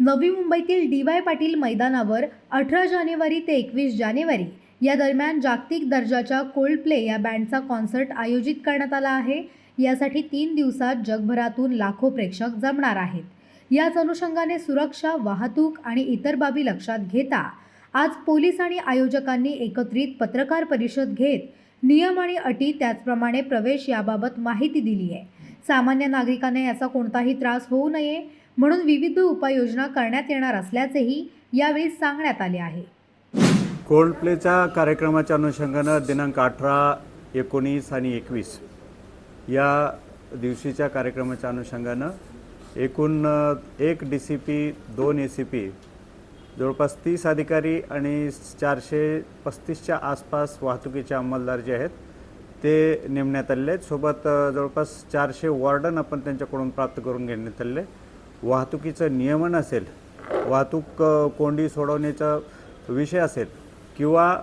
नवी मुंबईतील डी.वाय. पाटील मैदानावर 18 जानेवारी ते 21 जानेवारी या दरम्यान जागतिक दर्जाच्या कोल्डप्ले या बँडचा कॉन्सर्ट आयोजित करण्यात आला आहे। यासाठी 3 दिवसात जगभरातून लाखो प्रेक्षक जमणार आहेत। याच अनुषंगाने सुरक्षा, वाहतूक आणि इतर बाबी लक्षात घेता आज पोलीस आणि आयोजकांनी एकत्रित पत्रकार परिषद घेत नियम आणि अटी त्याचप्रमाणे प्रवेश याबाबत माहिती दिली आहे। सामान्य नागरिकांना याचा कोणताही त्रास होऊ नये म्हणून विविध उपाययोजना करण्यात येणार असल्याचेही यावेळी सांगण्यात आले आहे। कोल्डप्लेच्या कार्यक्रमाच्या अनुषंगाने दिनांक 18, 19 आणि 21 या दिवशीच्या कार्यक्रमाच्या अनुषंगाने एकूण 1 DCP, 2 ACP, जवळपास 30 अधिकारी आणि 435च्या आसपास वाहतुकीचे अंमलदार जे आहेत ते नेमण्यात आले आहेत। सोबत जवळपास 400 वॉर्डन आपण त्यांच्याकडून प्राप्त करून घेण्यात आले। वाहतुकीचं नियमन असेल, वाहतूक कोंडी सोडवण्याचा विषय असेल किंवा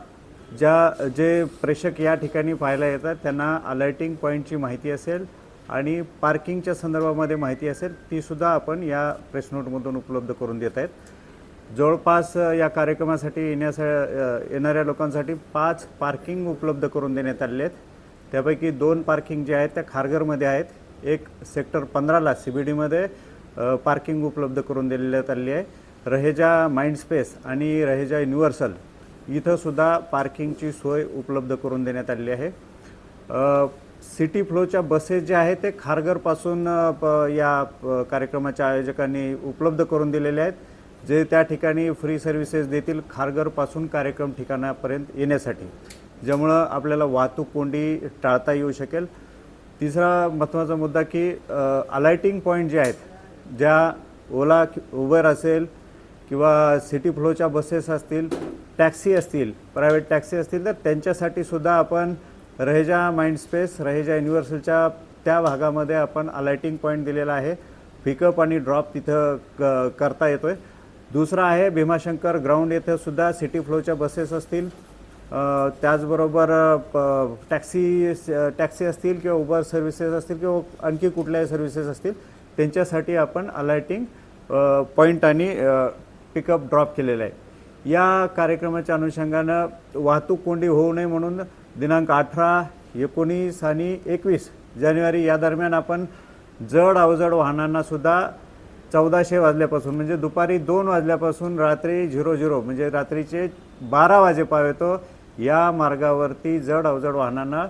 जे प्रेक्षक या ठिकाणी पाहायला येतात त्यांना अलर्टिंग पॉईंटची माहिती असेल आणि पार्किंगच्या संदर्भामध्ये माहिती असेल ती सुद्धा आपण या प्रेस नोटमधून उपलब्ध करून देत आहेत। जवळपास या कार्यक्रमासाठी येणाऱ्या लोकांसाठी 5 पार्किंग उपलब्ध करून देण्यात आले आहेत। त्यापैकी 2 पार्किंग जे आहेत त्या खारघरमध्ये आहेत, एक सेक्टर 15ला CBDमध्ये पार्किंग उपलब्ध करून देण्यात आली आहे। रहेजा माइंडस्पेस आणि रहेजा युनिव्हर्सल इथं सुद्धा पार्किंगची सोय उपलब्ध करून देण्यात आली आहे। सिटी फ्लोच्या बसेस जे आहेत ते खारघरपासून या कार्यक्रमाच्या आयोजकांनी उपलब्ध करून दिलेले आहेत, जे त्या ठिकाणी फ्री सर्व्हिसेस देतील खारघरपासून कार्यक्रम ठिकाणापर्यंत येण्यासाठी, ज्यामुळं आपल्याला वाहतूक कोंडी टाळता येऊ शकेल। तिसरा महत्त्वाचा मुद्दा की अलाइटिंग पॉईंट जे आहेत, ज्या ओला, उबर असेल किंवा सिटी फ्लोच्या बसेस असतील, टॅक्सी असतील, प्रायव्हेट टॅक्सी असतील, तर त्यांच्यासाठी सुद्धा आपण रहेजा माइंडस्पेस, रहेजा युनिव्हर्सलच्या त्या भागामध्ये आपण अलाइटिंग पॉईंट दिलेला आहे। पिकअप आणि ड्रॉप तिथं करता येतोय। दुसरा आहे भीमाशंकर ग्राउंड, येथे सुद्धा सिटी फ्लोच्या बसेस असतील, त्याचबरोबर टॅक्सी असतील किंवा उबर सर्व्हिसेस असतील किंवा आणखी कुठल्याही सर्व्हिसेस असतील त्यांच्यासाठी आपण अलाइटिंग पॉईंट आणि पिकअप ड्रॉप केलेलं आहे। या कार्यक्रमाच्या अनुषंगानं वाहतूक कोंडी होऊ नये म्हणून दिनांक 18, 19 आणि 21 जानेवारी या दरम्यान आपण जड अवजड वाहनांना सुद्धा 1400 वाजल्यापासून म्हणजे दुपारी 2 वाजल्यापासून रात्री 00 म्हणजे रात्रीचे 12 वाजेपर्यंत या मार्गावरती जड अवजड वाहनांना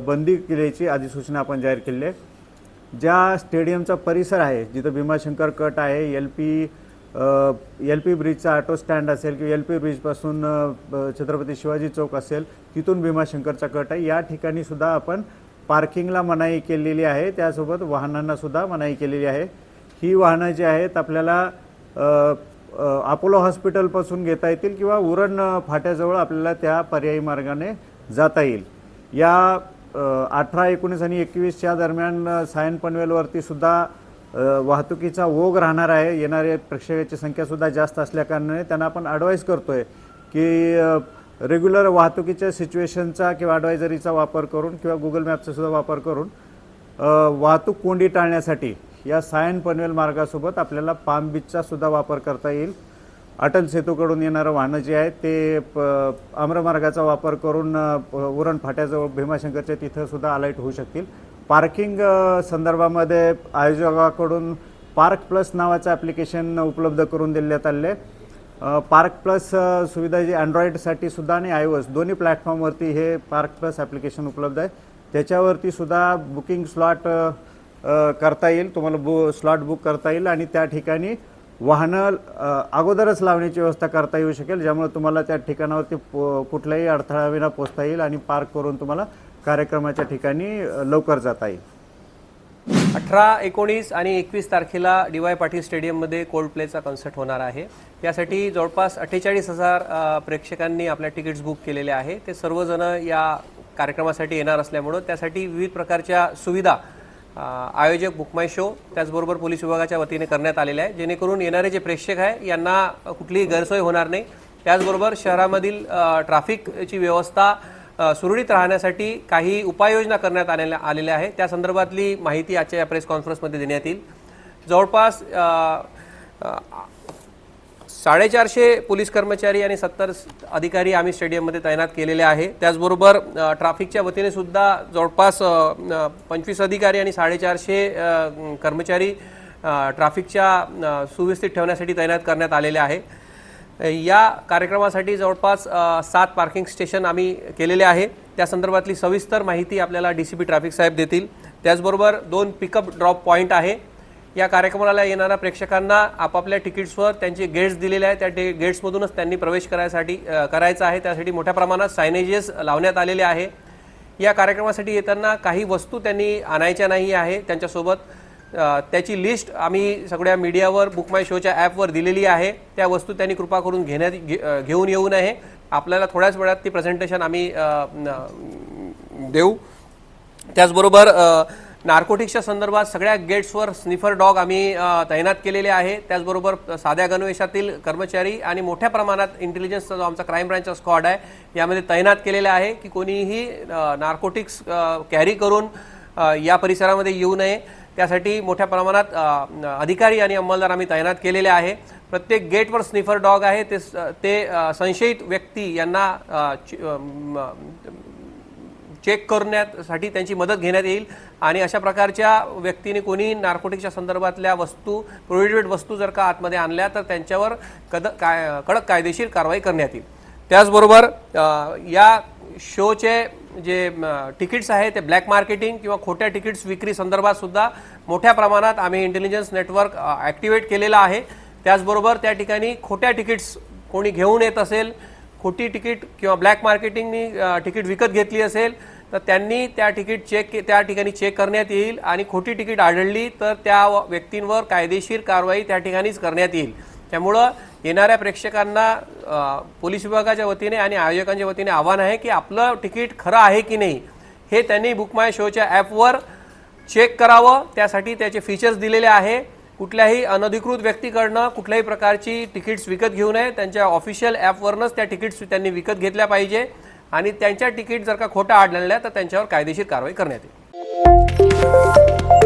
बंदी केल्याची अधिसूचना आपण जाहीर केली आहे। ज्या स्टेडियमचा परिसर आहे, जिथं भीमाशंकर कट आहे, एल पी ब्रिजचा ऑटो स्टँड असेल किंवा LP ब्रिजपासून छत्रपती शिवाजी चौक असेल, तिथून भीमाशंकरचा कट आहे, या ठिकाणी सुद्धा आपण पार्किंगला मनाई केलेली आहे, त्यासोबत वाहनांना सुद्धा मनाई केलेली आहे। ही वाहनं जी आहेत आपल्याला अपोलो हॉस्पिटलपासून घेता येतील किंवा उरण फाट्याजवळ आपल्याला त्या पर्यायी मार्गाने जाता येईल। या 18, 19 आणि 21च्या दरम्यान सायन पनवेलवरती सुद्धा वाहतुकीचा ओघ राहणार आहे। येणारे प्रेक्षकाची संख्या सुद्धा जास्त असल्याकारणाने त्यांना आपण ॲडवाईज करतोय की रेग्युलर वाहतुकीच्या सिच्युएशनचा किंवा ॲडवायझरीचा वापर करून किंवा गुगल मॅपचा सुद्धा वापर करून वाहतूक कोंडी टाळण्यासाठी या सायन पनवेल मार्गासोबत आपल्याला पाम बीचचा सुद्धा वापर करता येईल। अटल सेतूकडून येणारं वाहनं जे आहेत ते आम्रमार्गाचा वापर करून उरण फाट्याजवळ भीमाशंकरच्या तिथं सुद्धा अलाइट होऊ शकतील। पार्किंग संदर्भामध्ये आयोजकाकडून पार्क प्लस नावाचं ॲप्लिकेशन उपलब्ध करून देण्यात आले। पार्क प्लस सुविधा जी अँड्रॉइडसाठी सुद्धा आणि iOS दोन्ही प्लॅटफॉर्मवरती हे पार्क प्लस ॲप्लिकेशन उपलब्ध आहे। त्याच्यावरती सुद्धा बुकिंग स्लॉट करता येईल, तुम्हाला स्लॉट बुक करता येईल आणि त्या ठिकाणी वाहनं अगोदरच लावण्याची व्यवस्था करता येऊ शकेल, ज्यामुळे तुम्हाला त्या ठिकाणावरती कुठल्याही अडथळाविना पोहोचता येईल आणि पार्क करून तुम्हाला कार्यक्रमाच्या ठिकाणी लवकर जाता येईल। 18, 19 आणि 21 तारखेला डी.वाय. पाटील स्टेडियममध्ये कोल्डप्लेचा कॉन्सर्ट होणार आहे। यासाठी जवळपास 48,000 प्रेक्षकांनी आपल्या तिकीट्स बुक केलेले आहे। ते सर्वजण या कार्यक्रमासाठी येणार असल्यामुळे त्यासाठी विविध प्रकारच्या सुविधा आयोजक बुक माय शो त्याचबरोबर पोलीस विभागाच्या वतीने करण्यात आलेल्या आहे, जेणेकरून येणारे जे प्रेक्षक आहे यांना कुठलीही गैरसोय होणार नाही। त्याचबरोबर शहरामधील ट्रॅफिकची व्यवस्था सुरळीत राहण्यासाठी काही उपाययोजना करण्यात आलेल्या आहे। त्या संदर्भातली माहिती आजच्या या प्रेस कॉन्फरन्समध्ये देण्यात येईल। जवळपास 450 पोलीस कर्मचारी आणि 70 अधिकारी आम्ही स्टेडियममध्ये तैनात केलेले आहे। त्याचबरोबर ट्रॅफिकच्या वतीने सुद्धा जवळपास 25 अधिकारी आणि 450 कर्मचारी ट्रॅफिकच्या सुव्यवस्थित ठेवण्यासाठी तैनात करण्यात आलेले आहे। या कार्यक्रमासाठी जवळपास 7 पार्किंग स्टेशन आम्ही केलेले आहे। त्या संदर्भातली सविस्तर माहिती आपल्याला डीसीपी ट्रॅफिक साहेब देतील। त्याचबरोबर 2 पिकअप ड्रॉप पॉइंट आहे। या कार्यक्रमाला येणाऱ्या प्रेक्षकांना आपापल्या तिकीट्सवर त्यांचे गेट्स दिलेले आहेत, त्या गेट्समधूनच त्यांनी प्रवेश करायचा आहे। त्यासाठी मोठ्या प्रमाणात सायनेजेस लावण्यात आलेले आहे। या कार्यक्रमासाठी येताना काही वस्तू त्यांनी आणायच्या नाही आहे त्यांच्यासोबत, त्याची लिस्ट आम्ही सगळ्या मीडियावर बुक माय शोच्या ॲपवर दिलेली आहे। त्या वस्तू त्यांनी कृपा करून घेऊन येऊ नये। आपल्याला थोड्याच वेळात ती प्रेझेंटेशन आम्ही देऊ। त्याचबरोबर नार्कोटिक्सच्या संदर्भात सगळ्या गेट्सवर स्निफर डॉग आम्ही तैनात केलेले आहे। त्याचबरोबर साध्या गणवेशातील कर्मचारी आणि मोठ्या प्रमाणात इंटेलिजन्सचा जो आमचा क्राईम ब्रांचचा स्क्वॉड आहे यामध्ये तैनात केलेला आहे की कोणीही नार्कोटिक्स कॅरी करून या परिसरामध्ये येऊ नये। त्यासाठी मोठ्या प्रमाणात अधिकारी आणि अंमलदार आम्ही तैनात केलेले आहे। प्रत्येक गेटवर स्निफर डॉग आहे, ते संशयित व्यक्ती यांना चेक करण्यासाठी त्यांची मदत घेण्यात येईल आणि अशा प्रकारच्या व्यक्तीने कोणी नार्कोटिक्सच्या संदर्भातल्या वस्तू, प्रोहिबिटेड वस्तू जर का आतमध्ये आणल्या तर त्यांच्यावर कडक कायदेशीर कारवाई करण्यात येईल। त्याचबरोबर या शोचे जे तिकीट्स आहे ते ब्लॅक मार्केटिंग किंवा खोट्या तिकीट्स विक्री संदर्भात सुद्धा मोठ्या प्रमाणात आम्ही इंटेलिजन्स नेटवर्क ॲक्टिवेट केलेला आहे। त्याचबरोबर त्या ठिकाणी खोट्या तिकीट्स कोणी घेऊन येत असेल, खोटी तिकीट किंवा ब्लॅक मार्केटिंगनी तिकीट विकत घेतली असेल तर त्यांनी त्या ठिकाणी चेक करण्यात येईल आणि खोटी तिकीट आढळली तर त्या व्यक्तींवर कायदेशीर कारवाई त्या ठिकाणीच करण्यात येईल। त्यामुळं येणाऱ्या प्रेक्षकांना पोलीस विभागाच्या वतीने आणि आयोजकांच्या वतीने आव्हान आहे की आपलं तिकीट खरं आहे की नाही हे त्यांनी बुक माय शोच्या ॲपवर चेक करावं। त्यासाठी त्याचे फीचर्स दिलेले आहे। कुठल्याही अनधिकृत व्यक्तीकडनं कुठल्याही प्रकारची तिकीट्स विकत घेऊ नये, त्यांच्या ऑफिशियल ॲपवरनंच त्या तिकीट्स त्यांनी विकत घेतल्या पाहिजे आणि त्यांच्या तिकीट जर का खोटा आढळल्या तर त्यांच्यावर कायदेशीर कारवाई करण्यात येईल।